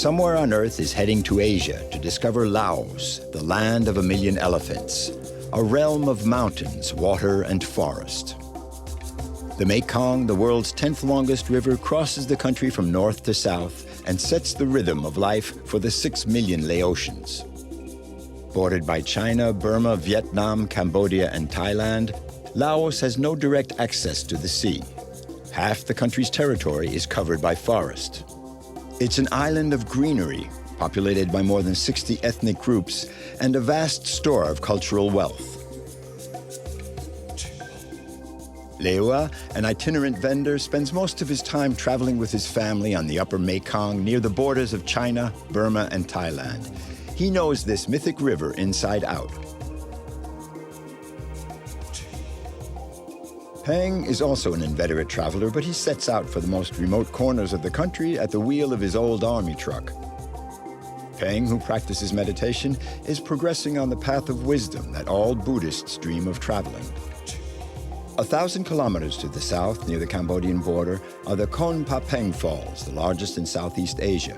somewhere on Earth is heading to Asia to discover Laos, the land of 1,000,000 elephants, a realm of mountains, water, and forest. The Mekong, the world's 10th longest river, crosses the country from north to south and sets the rhythm of life for the 6 million Laotians. Bordered by China, Burma, Vietnam, Cambodia, and Thailand, Laos has no direct access to the sea. Half the country's territory is covered by forest. It's an island of greenery, populated by more than 60 ethnic groups, and a vast store of cultural wealth. Leua, an itinerant vendor, spends most of his time traveling with his family on the Upper Mekong near the borders of China, Burma, and Thailand. He knows this mythic river inside out. Pheng is also an inveterate traveler, but he sets out for the most remote corners of the country at the wheel of his old army truck. Pheng, who practices meditation, is progressing on the path of wisdom that all Buddhists dream of traveling. 1,000 kilometers to the south, near the Cambodian border, are the Khone Phapheng Falls, the largest in Southeast Asia.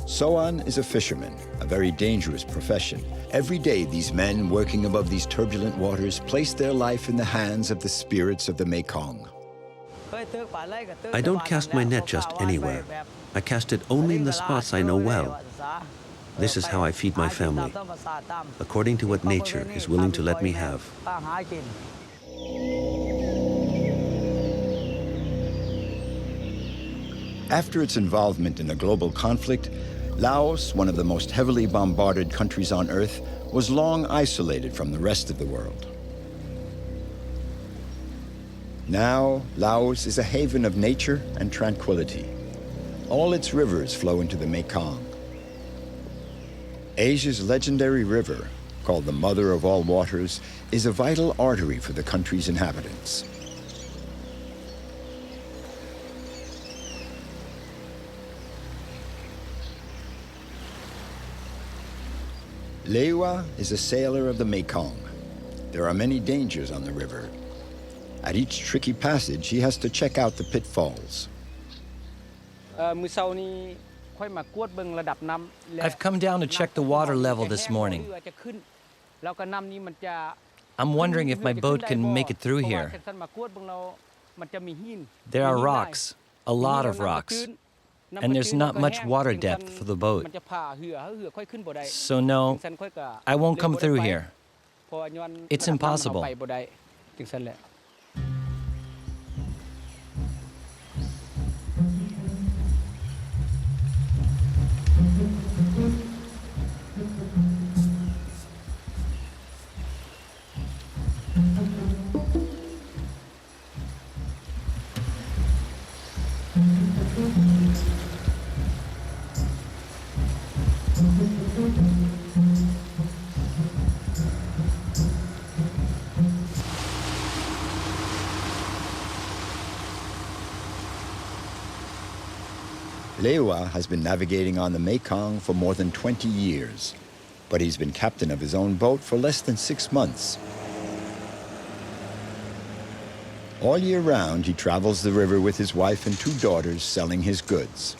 Soan is a fisherman, a very dangerous profession. Every day, these men working above these turbulent waters place their life in the hands of the spirits of the Mekong. I don't cast my net just anywhere. I cast it only in the spots I know well. This is how I feed my family, according to what nature is willing to let me have. After its involvement in a global conflict, Laos, one of the most heavily bombarded countries on Earth, was long isolated from the rest of the world. Now, Laos is a haven of nature and tranquility. All its rivers flow into the Mekong. Asia's legendary river, called the Mother of All Waters, is a vital artery for the country's inhabitants. Leua is a sailor of the Mekong. There are many dangers on the river. At each tricky passage, he has to check out the pitfalls. I've come down to check the water level this morning. I'm wondering if my boat can make it through here. There are rocks, a lot of rocks, and there's not much water depth for the boat. So no, I won't come through here. It's impossible. Leua has been navigating on the Mekong for more than 20 years, but he's been captain of his own boat for less than 6 months. All year round, he travels the river with his wife and 2 daughters selling his goods.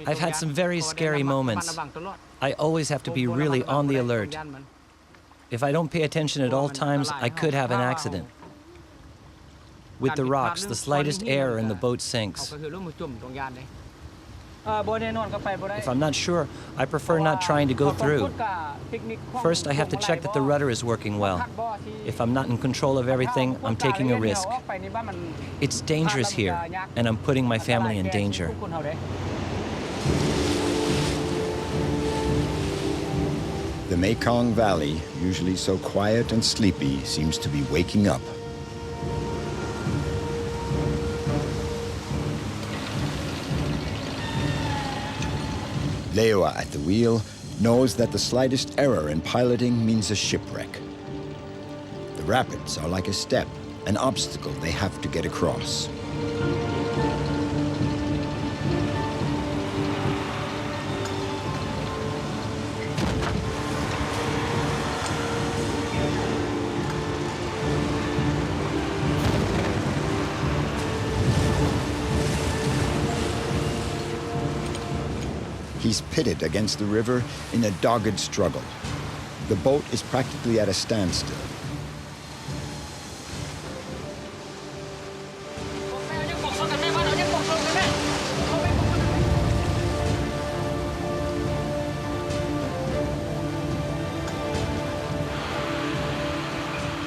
I've had some very scary moments. I always have to be really on the alert. If I don't pay attention at all times, I could have an accident. With the rocks, the slightest error and the boat sinks. If I'm not sure, I prefer not trying to go through. First, I have to check that the rudder is working well. If I'm not in control of everything, I'm taking a risk. It's dangerous here, and I'm putting my family in danger. The Mekong Valley, usually so quiet and sleepy, seems to be waking up. Lewa at the wheel knows that the slightest error in piloting means a shipwreck. The rapids are like a step, an obstacle they have to get across. He's pitted against the river in a dogged struggle. The boat is practically at a standstill.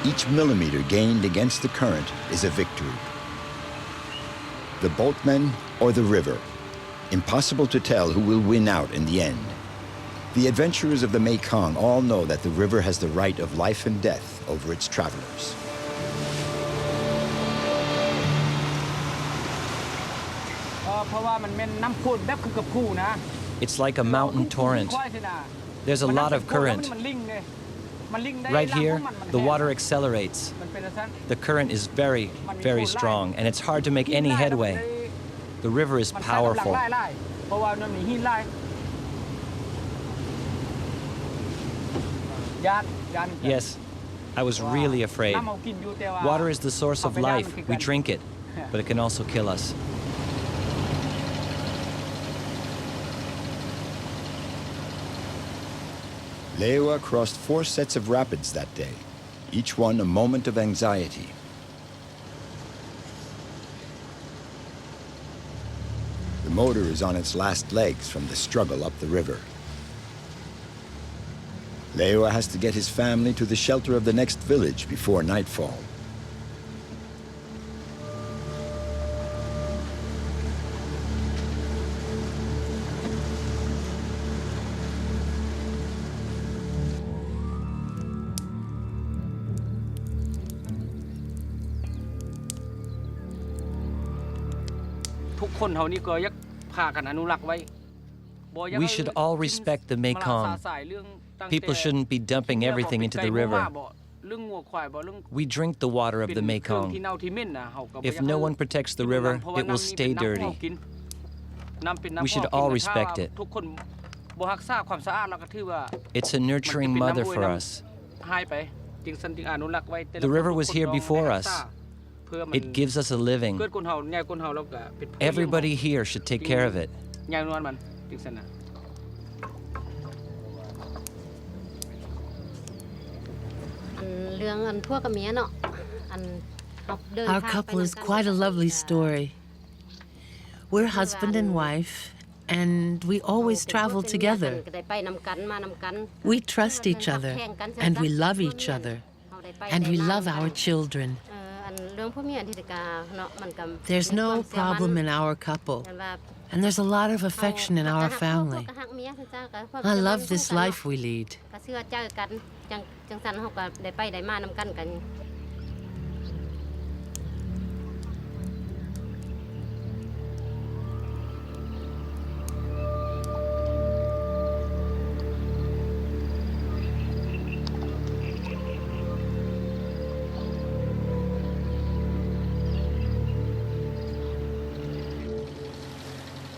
Each millimeter gained against the current is a victory. The boatmen or the river. Impossible to tell who will win out in the end. The adventurers of the Mekong all know that the river has the right of life and death over its travelers. It's like a mountain torrent. There's a lot of current. Right here, the water accelerates. The current is very, very strong, and it's hard to make any headway. The river is powerful. Yes, I was really afraid. Water is the source of life. We drink it, but it can also kill us. Lewa crossed 4 sets of rapids that day, each one a moment of anxiety. The motor is on its last legs from the struggle up the river. Lewa has to get his family to the shelter of the next village before nightfall. We should all respect the Mekong. People shouldn't be dumping everything into the river. We drink the water of the Mekong. If no one protects the river, it will stay dirty. We should all respect it. It's a nurturing mother for us. The river was here before us. It gives us a living. Everybody here should take care of it. Our couple is quite a lovely story. We're husband and wife, and we always travel together. We trust each other, and we love each other, and we love our children. There's no problem in our couple, and there's a lot of affection in our family. I love this life we lead.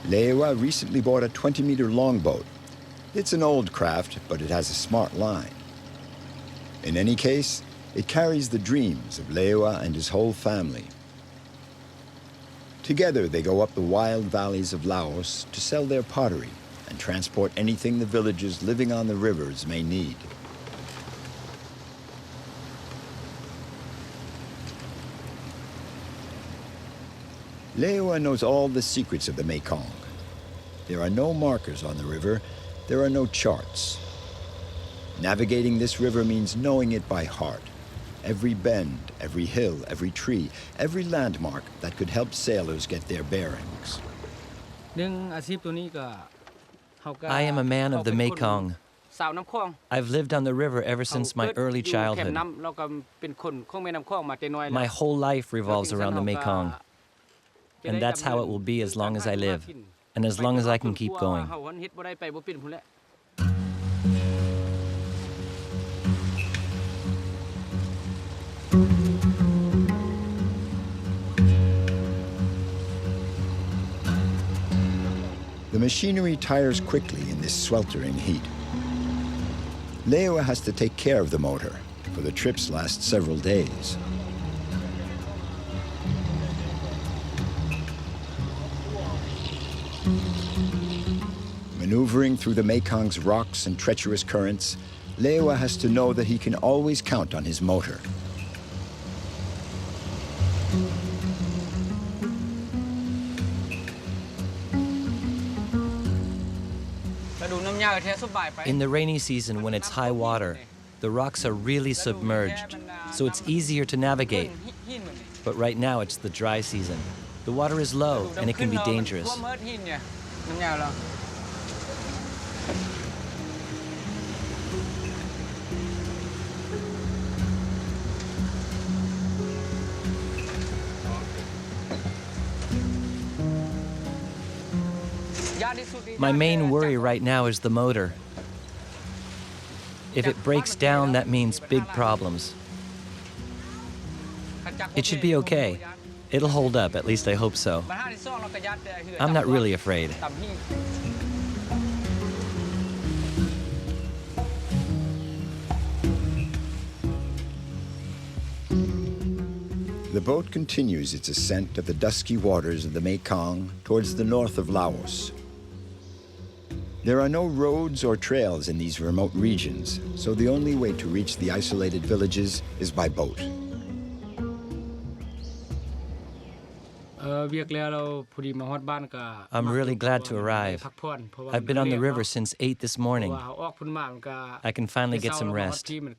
Lewa recently bought a 20-meter longboat. It's an old craft, but it has a smart line. In any case, it carries the dreams of Lewa and his whole family. Together, they go up the wild valleys of Laos to sell their pottery and transport anything the villagers living on the rivers may need. Lewa knows all the secrets of the Mekong. There are no markers on the river. There are no charts. Navigating this river means knowing it by heart. Every bend, every hill, every tree, every landmark that could help sailors get their bearings. I am a man of the Mekong. I've lived on the river ever since my early childhood. My whole life revolves around the Mekong. And that's how it will be as long as I live. and as long as I can keep going. The machinery tires quickly in this sweltering heat. Lewa has to take care of the motor, for the trips last several days. Maneuvering through the Mekong's rocks and treacherous currents, Lewa has to know that he can always count on his motor. In the rainy season, when it's high water, the rocks are really submerged, so it's easier to navigate. But right now, it's the dry season. The water is low, and it can be dangerous. My main worry right now is the motor. If it breaks down, that means big problems. It should be okay. It'll hold up, at least I hope so. I'm not really afraid. The boat continues its ascent of the dusky waters of the Mekong towards the north of Laos. There are no roads or trails in these remote regions, so the only way to reach the isolated villages is by boat. I'm really glad to arrive. I've been on the river since 8 this morning. I can finally get some rest. In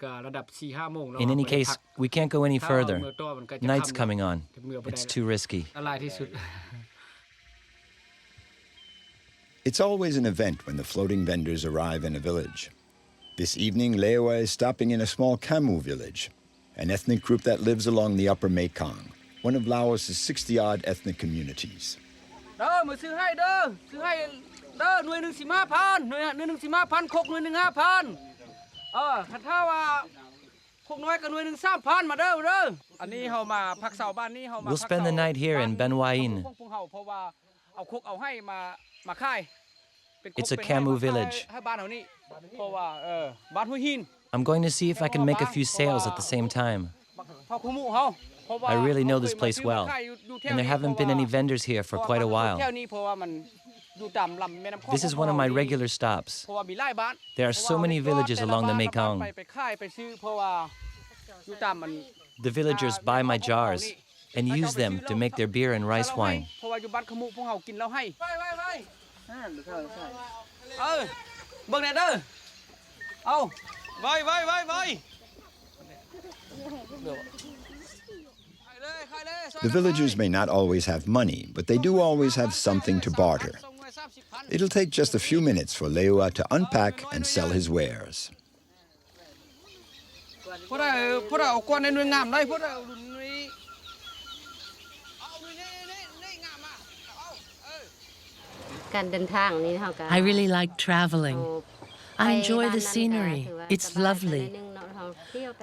any case, we can't go any further. Night's coming on. It's too risky. It's always an event when the floating vendors arrive in a village. This evening, Lewa is stopping in a small Khamu village, an ethnic group that lives along the Upper Mekong, one of Laos's 60-odd ethnic communities. We'll spend the night here in Ben Wain. It's a Khamu village. I'm going to see if I can make a few sales at the same time. I really know this place well, and there haven't been any vendors here for quite a while. This is one of my regular stops. There are so many villages along the Mekong. The villagers buy my jars and use them to make their beer and rice wine. The villagers may not always have money, but they do always have something to barter. It'll take just a few minutes for Lewa to unpack and sell his wares. I really like traveling. I enjoy the scenery. It's lovely.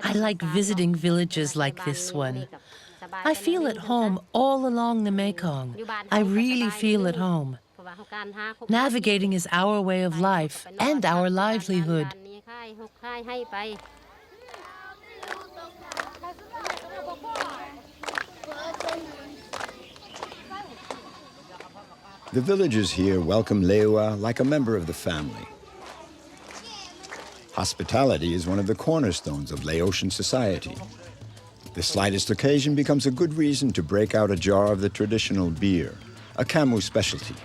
I like visiting villages like this one. I feel at home all along the Mekong. I really feel at home. Navigating is our way of life and our livelihood. The villagers here welcome Lewa like a member of the family. Hospitality is one of the cornerstones of Laotian society. The slightest occasion becomes a good reason to break out a jar of the traditional beer, a Khamu specialty.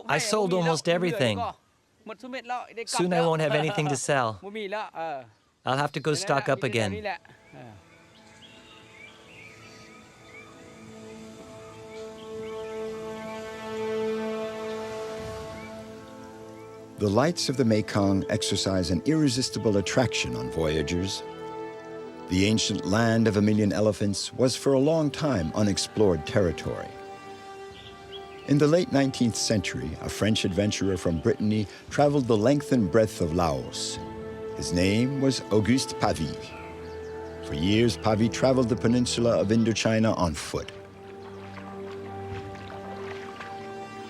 I sold almost everything. Soon I won't have anything to sell. I'll have to go stock up again. The lights of the Mekong exercise an irresistible attraction on voyagers. The ancient land of 1,000,000 elephants was for a long time unexplored territory. In the late 19th century, a French adventurer from Brittany traveled the length and breadth of Laos. His name was Auguste Pavie. For years, Pavie traveled the peninsula of Indochina on foot.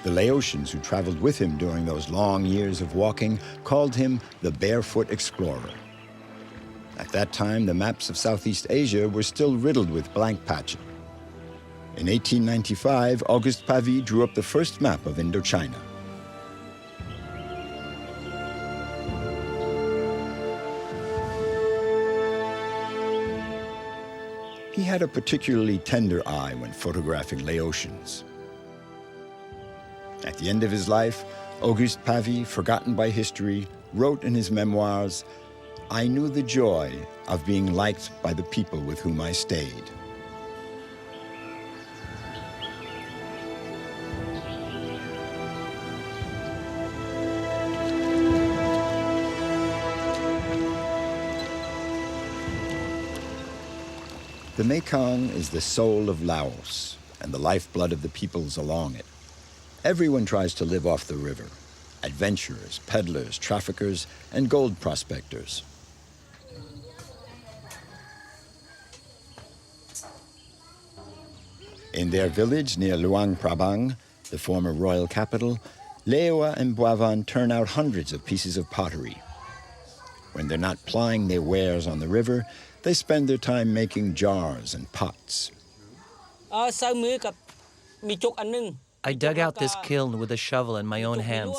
The Laotians who traveled with him during those long years of walking called him the barefoot explorer. At that time, the maps of Southeast Asia were still riddled with blank patches. In 1895, Auguste Pavie drew up the first map of Indochina. He had a particularly tender eye when photographing Laotians. At the end of his life, Auguste Pavie, forgotten by history, wrote in his memoirs, "I knew the joy of being liked by the people with whom I stayed." The Mekong is the soul of Laos and the lifeblood of the peoples along it. Everyone tries to live off the river: adventurers, peddlers, traffickers, and gold prospectors. In their village near Luang Prabang, the former royal capital, Lewa and Boavan turn out hundreds of pieces of pottery. When they're not plying their wares on the river, they spend their time making jars and pots. I dug out this kiln with a shovel in my own hands.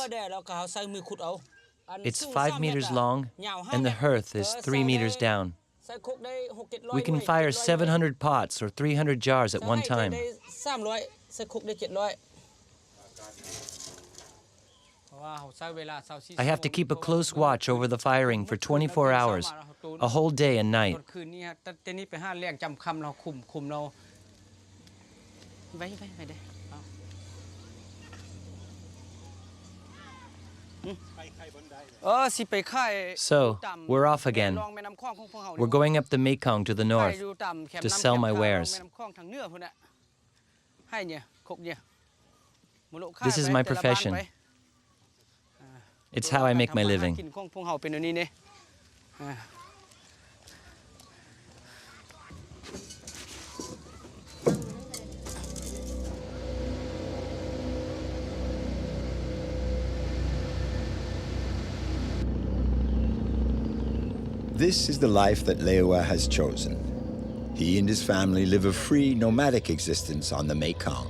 It's 5 meters long, and the hearth is 3 meters down. We can fire 700 pots or 300 jars at one time. I have to keep a close watch over the firing for 24 hours, a whole day and night. So, we're off again. We're going up the Mekong to the north to sell my wares. This is my profession. It's how I make my living. This is the life that Lewa has chosen. He and his family live a free, nomadic existence on the Mekong.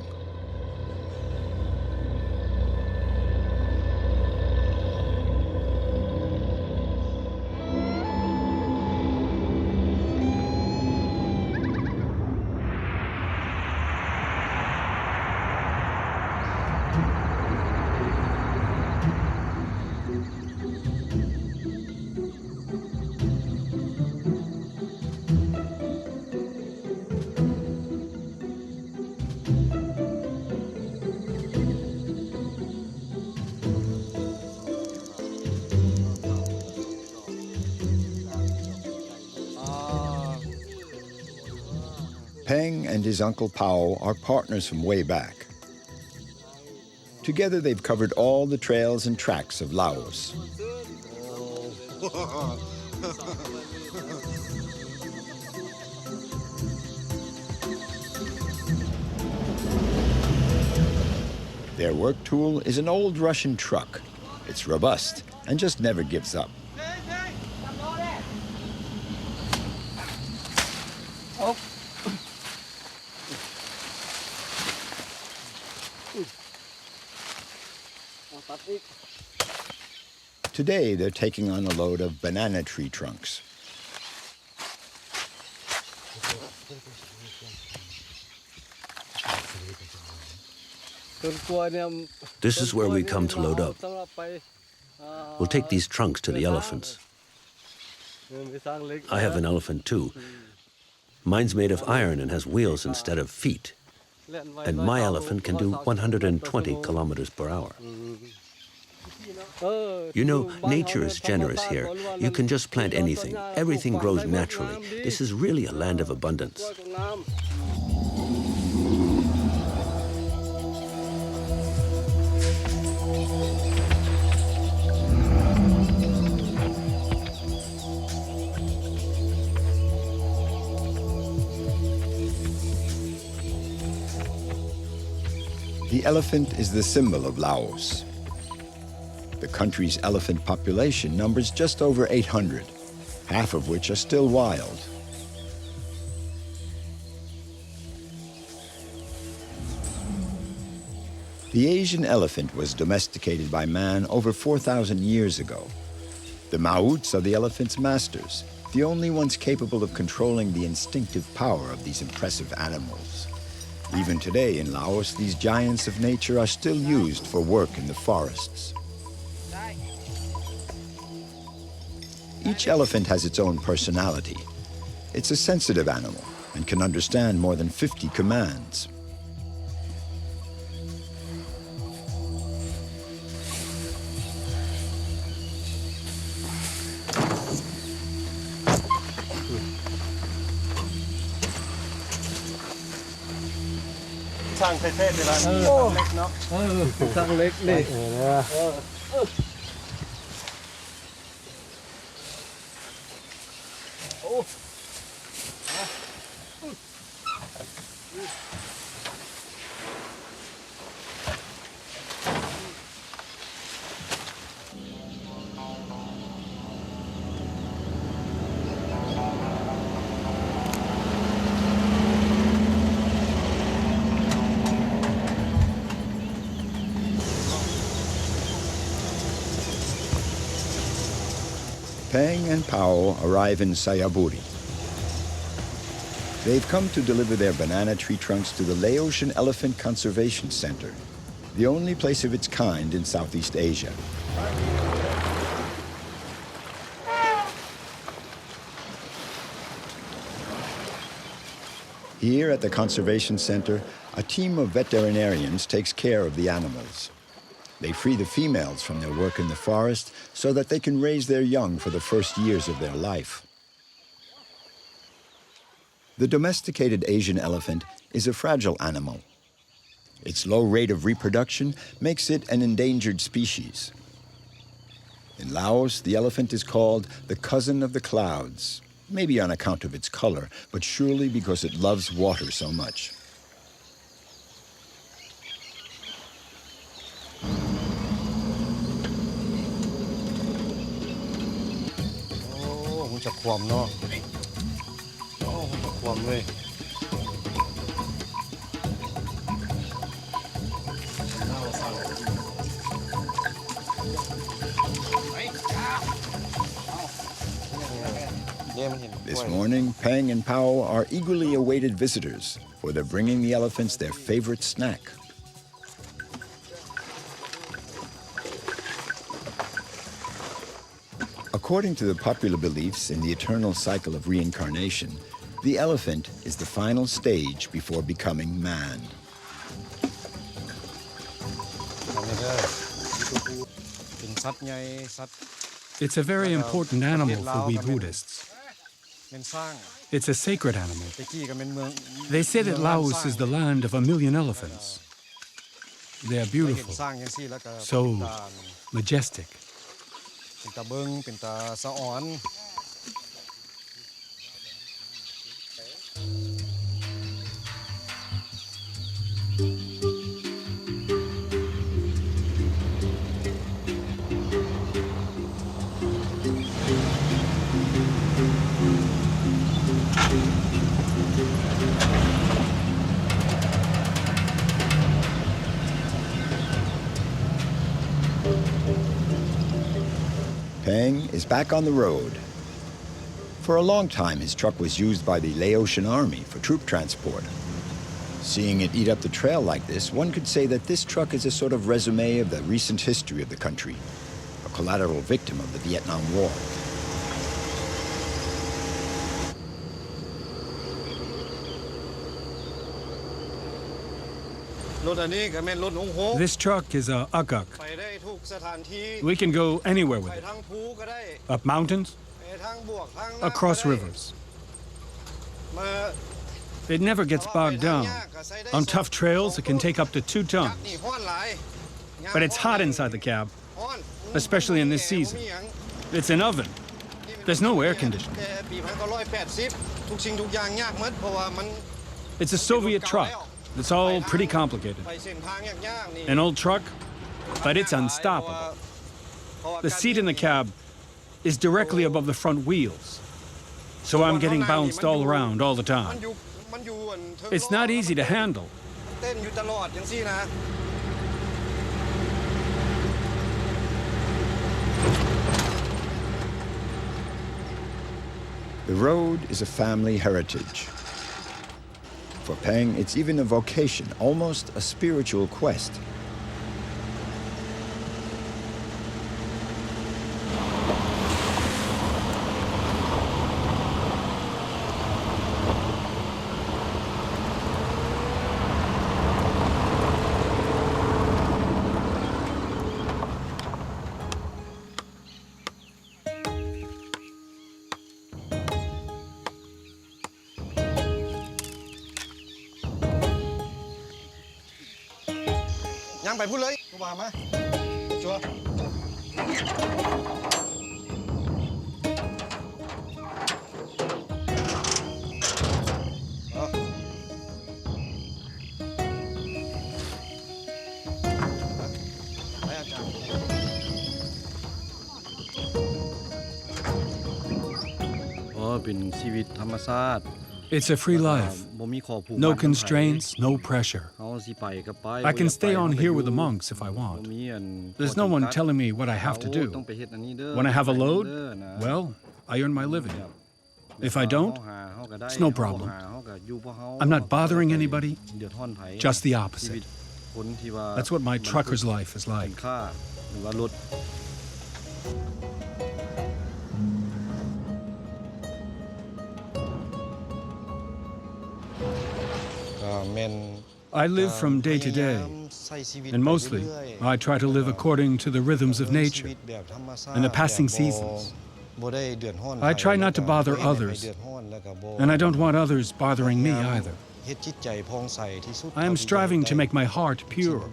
Peng and his uncle Pao are partners from way back. Together they've covered all the trails and tracks of Laos. Their work tool is an old Russian truck. It's robust and just never gives up. Today, they're taking on a load of banana tree trunks. This is where we come to load up. We'll take these trunks to the elephants. I have an elephant too. Mine's made of iron and has wheels instead of feet. And my elephant can do 120 kilometers per hour. You know, nature is generous here. You can just plant anything. Everything grows naturally. This is really a land of abundance. The elephant is the symbol of Laos. The country's elephant population numbers just over 800, half of which are still wild. The Asian elephant was domesticated by man over 4,000 years ago. The Maots are the elephant's masters, the only ones capable of controlling the instinctive power of these impressive animals. Even today in Laos, these giants of nature are still used for work in the forests. Each elephant has its own personality. It's a sensitive animal and can understand more than 50 commands. Peng and Pao arrive in Sayaburi. They've come to deliver their banana tree trunks to the Laotian Elephant Conservation Center, the only place of its kind in Southeast Asia. Here at the Conservation Center, a team of veterinarians takes care of the animals. They free the females from their work in the forest so that they can raise their young for the first years of their life. The domesticated Asian elephant is a fragile animal. Its low rate of reproduction makes it an endangered species. In Laos, the elephant is called the cousin of the clouds, maybe on account of its color, but surely because it loves water so much. This morning, Peng and Pao are eagerly awaited visitors, for they're bringing the elephants their favorite snack. According to the popular beliefs in the eternal cycle of reincarnation, the elephant is the final stage before becoming man. It's a very important animal for we Buddhists. It's a sacred animal. They say that Laos is the land of 1,000,000 elephants. They are beautiful, so majestic. Peng is back on the road. For a long time, his truck was used by the Laotian army for troop transport. Seeing it eat up the trail like this, one could say that this truck is a sort of resume of the recent history of the country, a collateral victim of the Vietnam War. This truck is a akak. We can go anywhere with it. Up mountains, across rivers. It never gets bogged down. On tough trails, it can take up to 2 tons. But it's hot inside the cab, especially in this season. It's an oven. There's no air conditioning. It's a Soviet truck. It's all pretty complicated. An old truck, but it's unstoppable. The seat in the cab is directly above the front wheels, so I'm getting bounced all around all the time. It's not easy to handle. The road is a family heritage. For Pheng, it's even a vocation, almost a spiritual quest. It's a free life. No constraints, no pressure. I can stay on here with the monks if I want. There's no one telling me what I have to do. When I have a load, well, I earn my living. If I don't, it's no problem. I'm not bothering anybody, just the opposite. That's what my trucker's life is like. I live from day to day, and mostly I try to live according to the rhythms of nature and the passing seasons. I try not to bother others, and I don't want others bothering me either. I am striving to make my heart pure.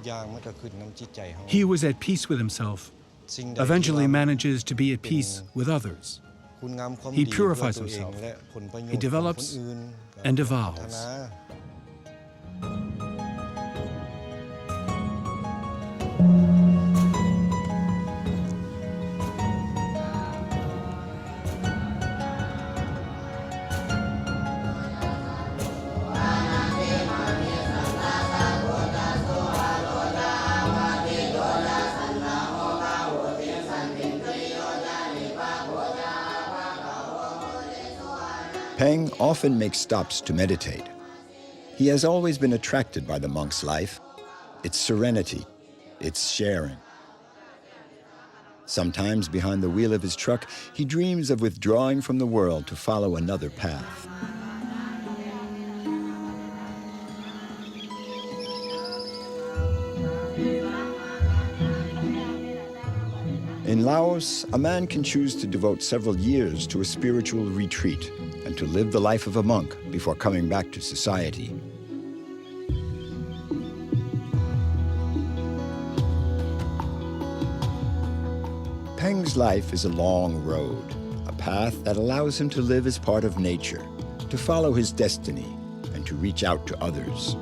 He who is at peace with himself eventually manages to be at peace with others. He purifies himself. He develops and evolves. Pheng often makes stops to meditate. He has always been attracted by the monk's life, its serenity, its sharing. Sometimes behind the wheel of his truck, he dreams of withdrawing from the world to follow another path. In Laos, a man can choose to devote several years to a spiritual retreat and to live the life of a monk before coming back to society. Pheng's life is a long road, a path that allows him to live as part of nature, to follow his destiny, and to reach out to others.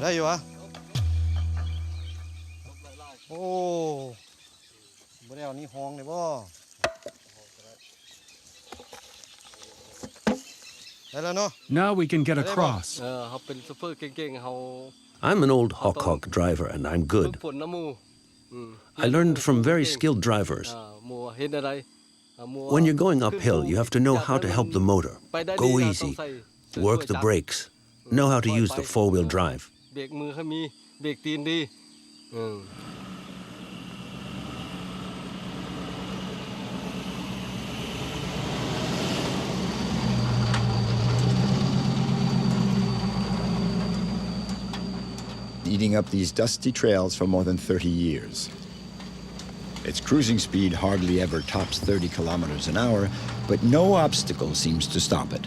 ได้อยู่วะโอ้บ่ได้เอานี่ห้องเลยบ่ได้แล้วเนาะ Now we can get across. เขาเป็นซูเปอร์เก่งๆเขา I'm an old hawk driver and I'm good. ฝนน้ำมู I learned from very skilled drivers. มัวเห็นอะไร When you're going uphill, you have to know how to help the motor. Go easy. Work the brakes. Know how to use the four-wheel drive. เบรกมือให้มีเบรกตีนดี Eating up these dusty trails for more than 30 years. Its cruising speed hardly ever tops 30 kilometers an hour, but no obstacle seems to stop it.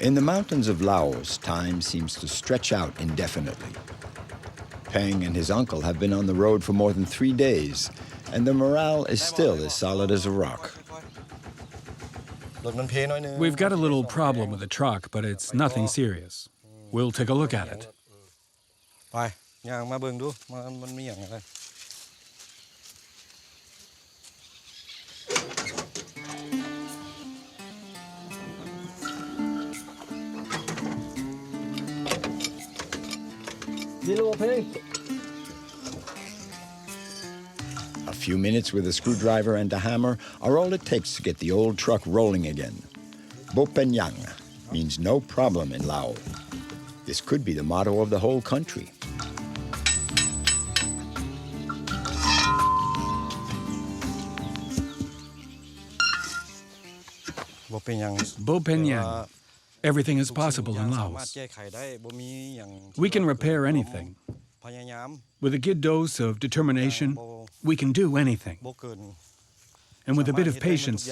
In the mountains of Laos, time seems to stretch out indefinitely. Pheng and his uncle have been on the road for more than 3 days, and their morale is still as solid as a rock. We've got a little problem with the truck, but it's nothing serious. We'll take a look at it. ไปย่างมาเบิ่งดูมันมีหยังอะไร A few minutes with a screwdriver and a hammer are all it takes to get the old truck rolling again. Bo Pen Yang means no problem in Laos. This could be the motto of the whole country. Bo Pen Yang. Everything is possible in Laos. We can repair anything. With a good dose of determination, we can do anything. And with a bit of patience,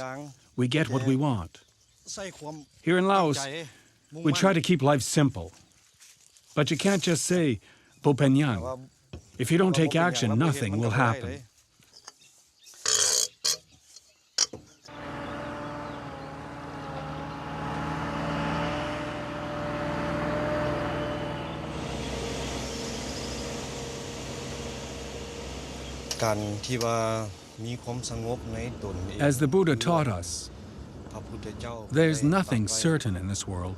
we get what we want. Here in Laos, we try to keep life simple. But you can't just say, Bo Pen Yang. If you don't take action, nothing will happen. As the Buddha taught us, there's nothing certain in this world.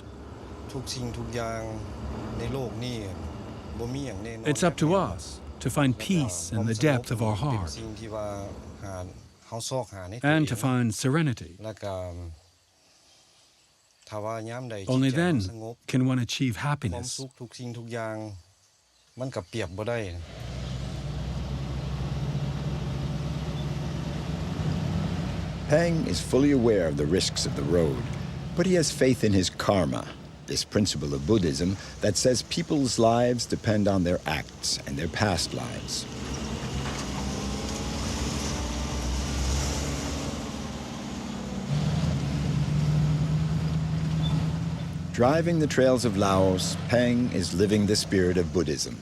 It's up to us to find peace in the depth of our heart and to find serenity. Only then can one achieve happiness. Pheng is fully aware of the risks of the road, but he has faith in his karma, this principle of Buddhism that says people's lives depend on their acts and their past lives. Driving the trails of Laos, Pheng is living the spirit of Buddhism.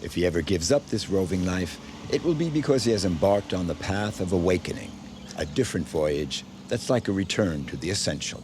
If he ever gives up this roving life, it will be because he has embarked on the path of awakening, a different voyage that's like a return to the essential.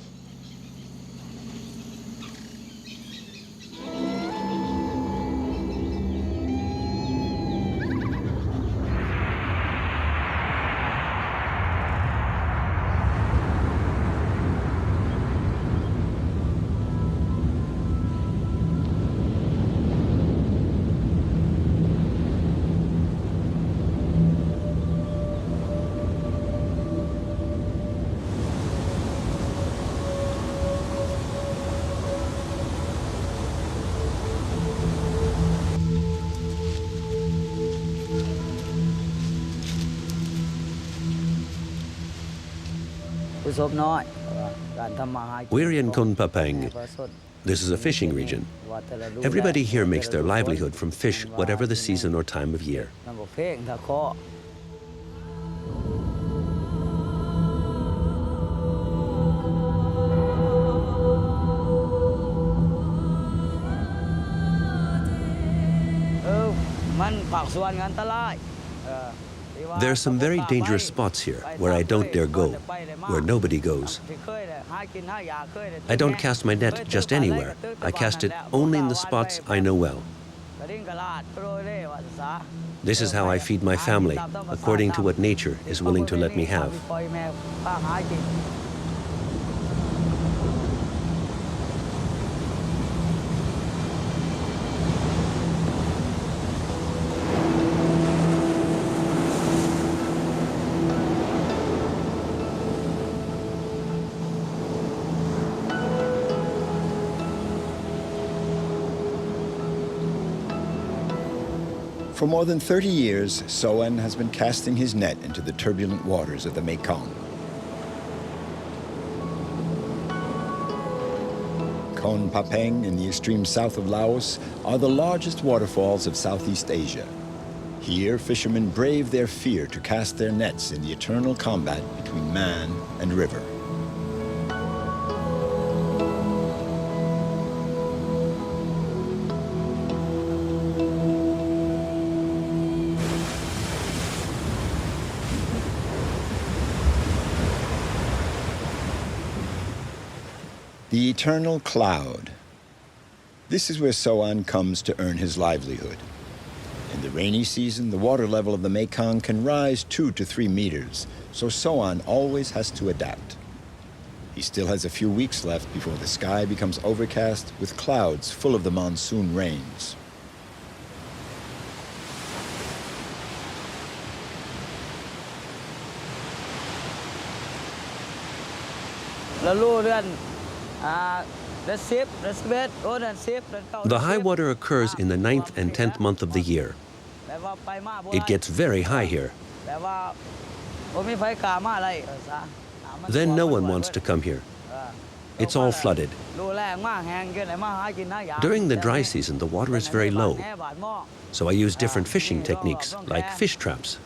We're in Khone Phapheng. This is a fishing region. Everybody here makes their livelihood from fish, whatever the season or time of year. There are some very dangerous spots here where I don't dare go, where nobody goes. I don't cast my net just anywhere. I cast it only in the spots I know well. This is how I feed my family, according to what nature is willing to let me have. For more than 30 years, Soan has been casting his net into the turbulent waters of the Mekong. Khone Phapheng in the extreme south of Laos are the largest waterfalls of Southeast Asia. Here, fishermen brave their fear to cast their nets in the eternal combat between man and river. The eternal cloud. This is where Soan comes to earn his livelihood. In the rainy season, the water level of the Mekong can rise 2 to 3 meters, so Soan always has to adapt. He still has a few weeks left before the sky becomes overcast with clouds full of the monsoon rains. The high water occurs in the 9th and 10th month of the year. It gets very high here. Then no one wants to come here. It's all flooded. During the dry season, the water is very low. So I use different fishing techniques, like fish traps.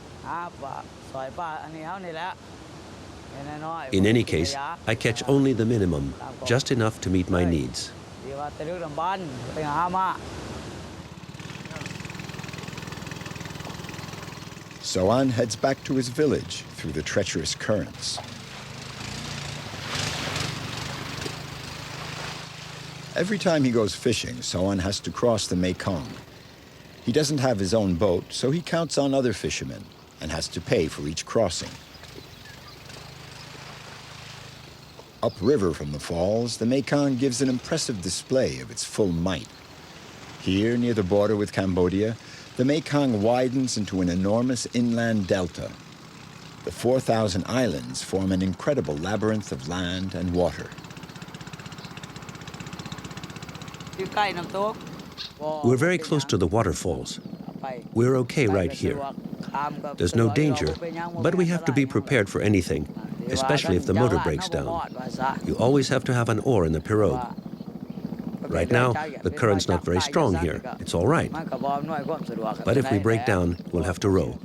In any case, I catch only the minimum, just enough to meet my needs. Soan heads back to his village through the treacherous currents. Every time he goes fishing, Soan has to cross the Mekong. He doesn't have his own boat, so he counts on other fishermen and has to pay for each crossing. Upriver from the falls, the Mekong gives an impressive display of its full might. Here, near the border with Cambodia, the Mekong widens into an enormous inland delta. The 4,000 islands form an incredible labyrinth of land and water. We're very close to the waterfalls. We're okay right here. There's no danger, but we have to be prepared for anything, especially if the motor breaks down. You always have to have an oar in the pirogue. Right now, the current's not very strong here. It's all right. But if we break down, we'll have to row.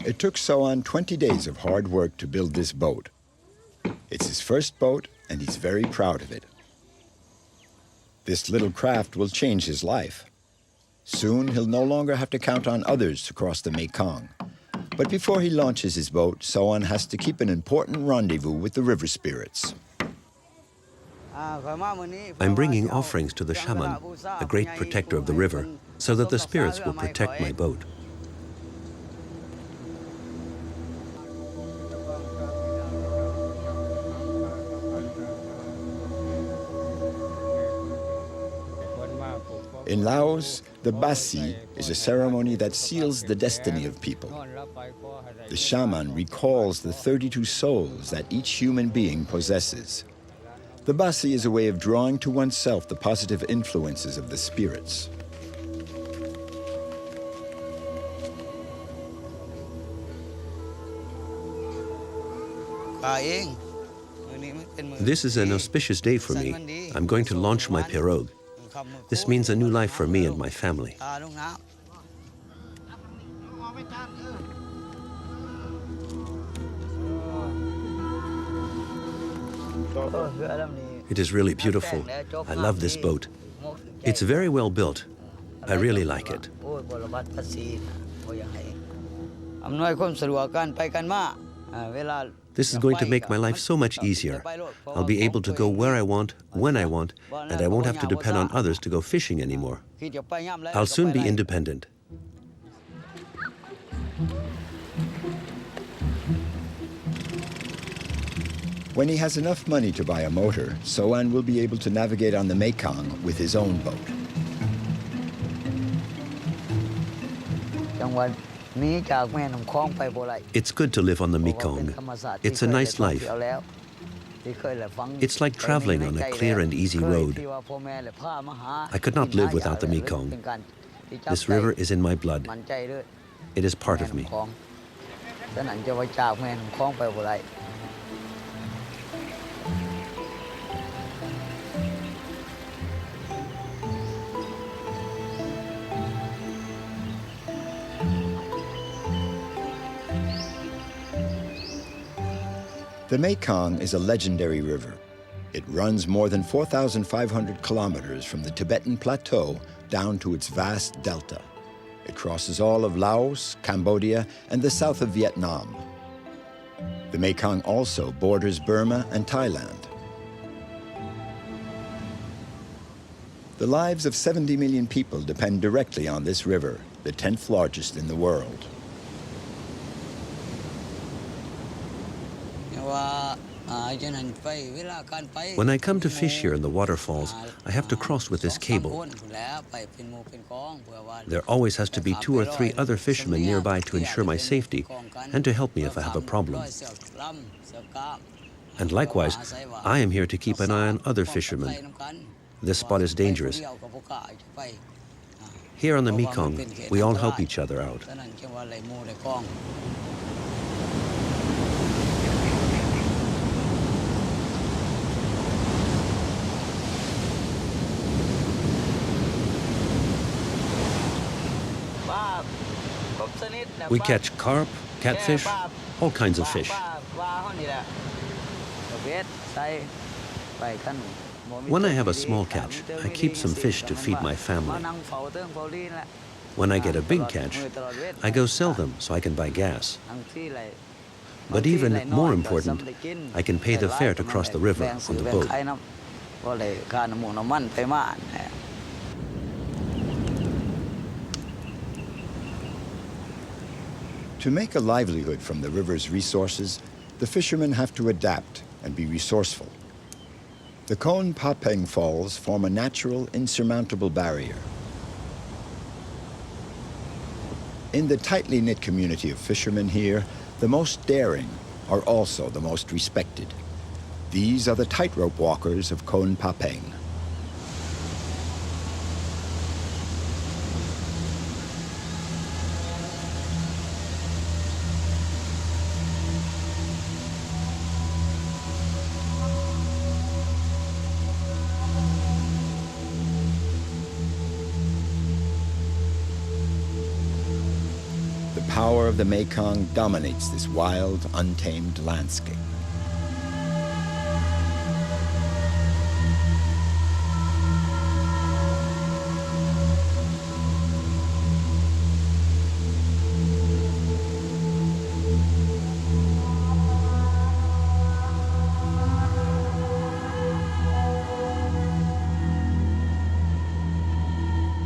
It took Soan 20 days of hard work to build this boat. It's his first boat, and he's very proud of it. This little craft will change his life. Soon, he'll no longer have to count on others to cross the Mekong. But before he launches his boat, Soan has to keep an important rendezvous with the river spirits. I'm bringing offerings to the shaman, the great protector of the river, so that the spirits will protect my boat. In Laos, the basi is a ceremony that seals the destiny of people. The shaman recalls the 32 souls that each human being possesses. The basi is a way of drawing to oneself the positive influences of the spirits. This is an auspicious day for me. I'm going to launch my pirogue. This means a new life for me and my family. It is really beautiful. I love this boat. It's very well built. I really like it. This is going to make my life so much easier. I'll be able to go where I want, when I want, and I won't have to depend on others to go fishing anymore. I'll soon be independent. When he has enough money to buy a motor, Soan will be able to navigate on the Mekong with his own boat. It's good to live on the Mekong. It's a nice life. It's like traveling on a clear and easy road. I could not live without the Mekong. This river is in my blood. It is part of me. The Mekong is a legendary river. It runs more than 4,500 kilometers from the Tibetan Plateau down to its vast delta. It crosses all of Laos, Cambodia, and the south of Vietnam. The Mekong also borders Burma and Thailand. The lives of 70 million people depend directly on this river, the 10th largest in the world. When I come to fish here in the waterfalls, I have to cross with this cable. There always has to be 2 or 3 other fishermen nearby to ensure my safety and to help me if I have a problem. And likewise, I am here to keep an eye on other fishermen. This spot is dangerous. Here on the Mekong, we all help each other out. We catch carp, catfish, all kinds of fish. When I have a small catch, I keep some fish to feed my family. When I get a big catch, I go sell them so I can buy gas. But even more important, I can pay the fare to cross the river on the boat. To make a livelihood from the river's resources, the fishermen have to adapt and be resourceful. The Khone Phapheng Falls form a natural, insurmountable barrier. In the tightly knit community of fishermen here, the most daring are also the most respected. These are the tightrope walkers of Khone Phapheng. The power of the Mekong dominates this wild, untamed landscape.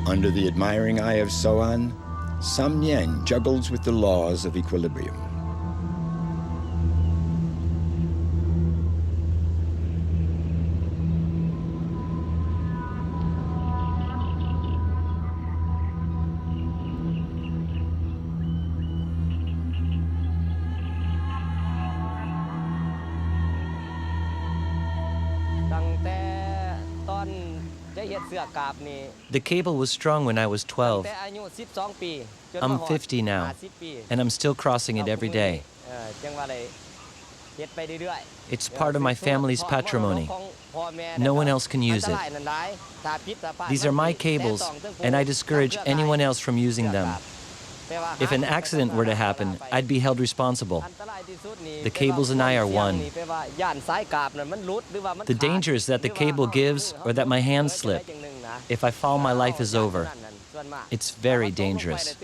Under the admiring eye of Soan, Sam Nyen juggles with the laws of equilibrium. The cable was strung when I was 12. I'm 50 now, and I'm still crossing it every day. It's part of my family's patrimony. No one else can use it. These are my cables, and I discourage anyone else from using them. If an accident were to happen, I'd be held responsible. The cables and I are one. The danger is that the cable gives or that my hands slip. If I fall, my life is over. It's very dangerous.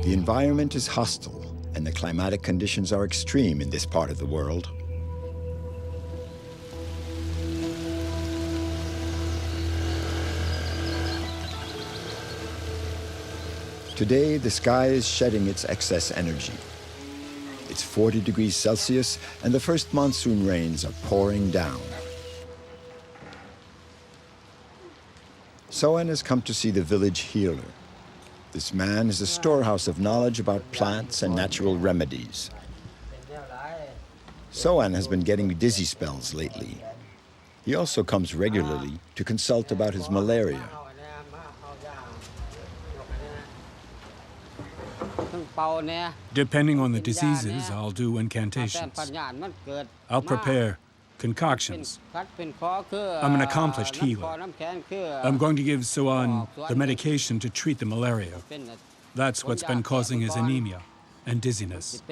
The environment is hostile, and the climatic conditions are extreme in this part of the world. Today, the sky is shedding its excess energy. It's 40 degrees Celsius, and the first monsoon rains are pouring down. Soen has come to see the village healer. This man is a storehouse of knowledge about plants and natural remedies. Soan has been getting dizzy spells lately. He also comes regularly to consult about his malaria. Depending on the diseases, I'll do incantations. I'll prepare concoctions. I'm an accomplished healer. I'm going to give Soan the medication to treat the malaria. That's what's been causing his anemia and dizziness.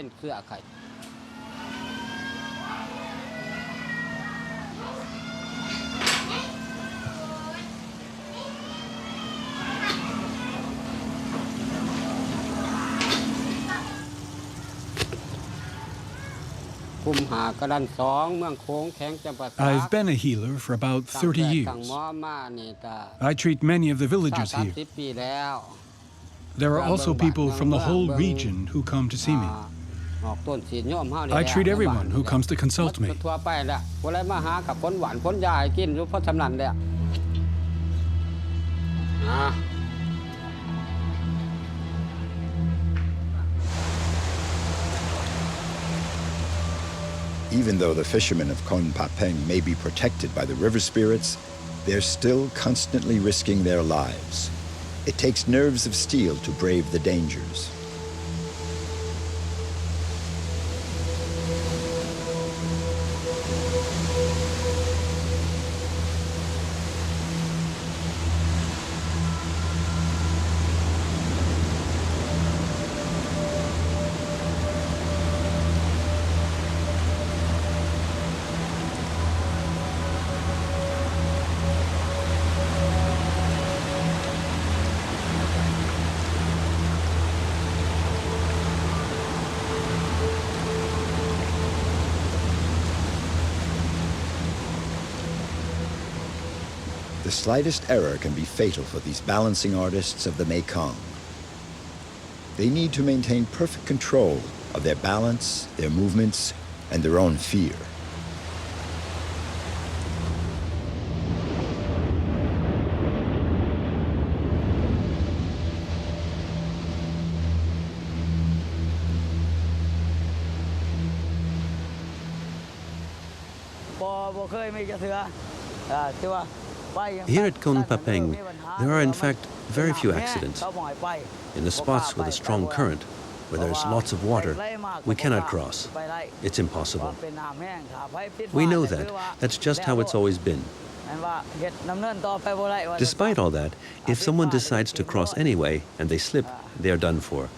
I've been a healer for about 30 years. I treat many of the villagers here. There are also people from the whole region who come to see me. I treat everyone who comes to consult me. Even though the fishermen of Khone Phapheng may be protected by the river spirits, they're still constantly risking their lives. It takes nerves of steel to brave the dangers. The slightest error can be fatal for these balancing artists of the Mekong. They need to maintain perfect control of their balance, their movements, and their own fear. Here at Khone Phapheng, there are in fact very few accidents. In the spots with a strong current, where there's lots of water, we cannot cross. It's impossible. We know that. That's just how it's always been. Despite all that, if someone decides to cross anyway and they slip, they are done for.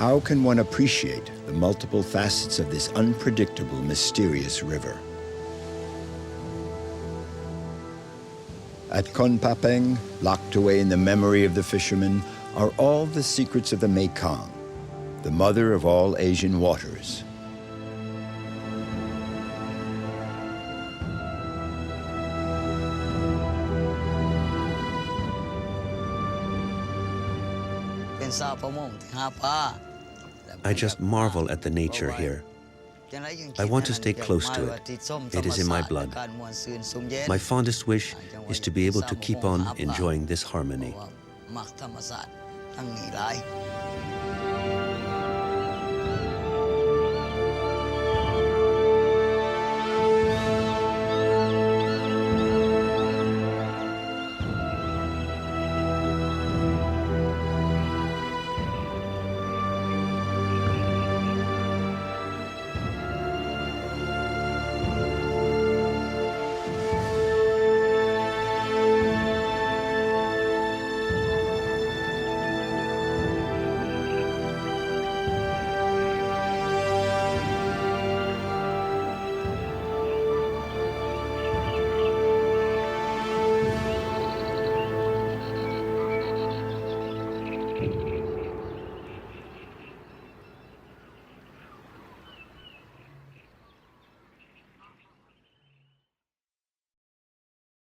How can one appreciate the multiple facets of this unpredictable, mysterious river? At Khone Phapheng, locked away in the memory of the fishermen, are all the secrets of the Mekong, the mother of all Asian waters. I just marvel at the nature here. I want to stay close to it. It is in my blood. My fondest wish is to be able to keep on enjoying this harmony.